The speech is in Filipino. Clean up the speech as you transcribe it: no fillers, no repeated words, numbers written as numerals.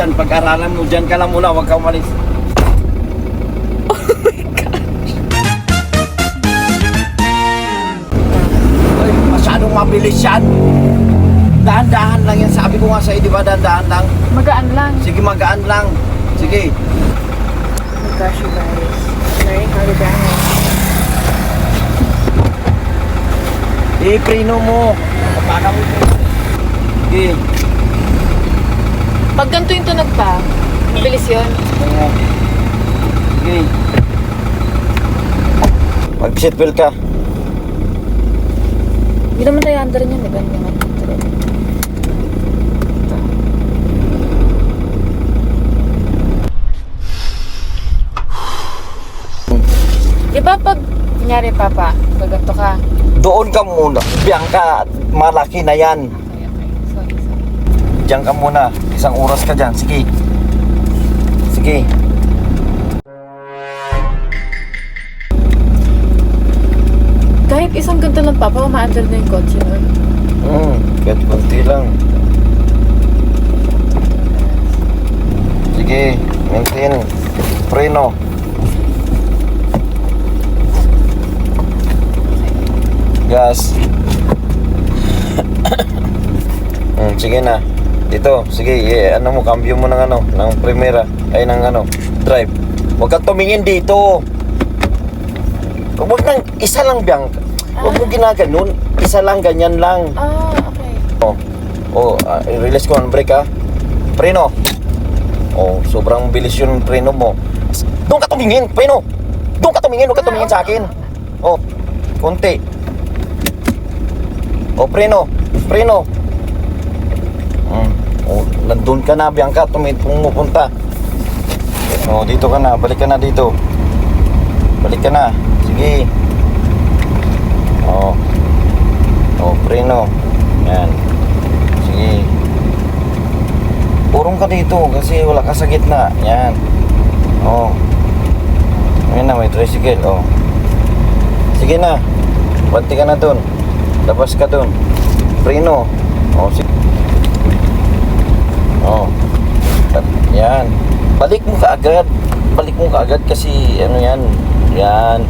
Yan, pag-aralan mo, dyan ka lang muna, huwag ka umalis. Ay, masyadong mabilis yan. Dahan-dahan lang yan. Sabi ko nga sa'yo, di ba, dahan-dahan lang. Magaan lang. Sige, magaan lang. Sige. Oh my gosh, you guys. Learning how to drive. Iprino mo. Kapaka mo ito. Sige. Pag ganito yung tunog pa, mabilis yun. Ayan. Sige. Mag-seatbelt ka. Hindi naman tayo under niyan, di ba? Hindi naman. Di ba pag, kunyari papa, pag ganito ka. Doon ka muna. Bianca, malaki na yan. Okay, okay. Sorry. Diyan ka muna. Isang oras ka dyan. Sige. Sige. Kahit isang ganito lang papa, ma-under na yung kotse nun. Kahit kunti lang. Sige. Maintain. Preno. Gas. Sige na. Dito, sige, ano mo, cambio mo ng ng primera, ay ng drive. Huwag kang tumingin dito. Huwag nang, isa lang Bianca. Huwag mo ginaganon, isa lang, ganyan lang. Ah, okay. Release ko ang brake ha. Preno. Sobrang bilis yung preno mo. Doon ka tumingin, preno. Doon ka tumingin, huwag ka tumingin sa akin. Konti. Preno. Nandun ka na, Bianca, pumupunta. Dito ka na, balik ka na dito. Balik ka na, sige. Preno. Yan. Sige. Purong ka dito kasi wala ka sa gitna. Yan. Ayan na, may tricycle. Sige na. Banti ka na dun. Labas ka dun. Preno. Sige. Yan. Balik mo kaagad kasi yan. Yan.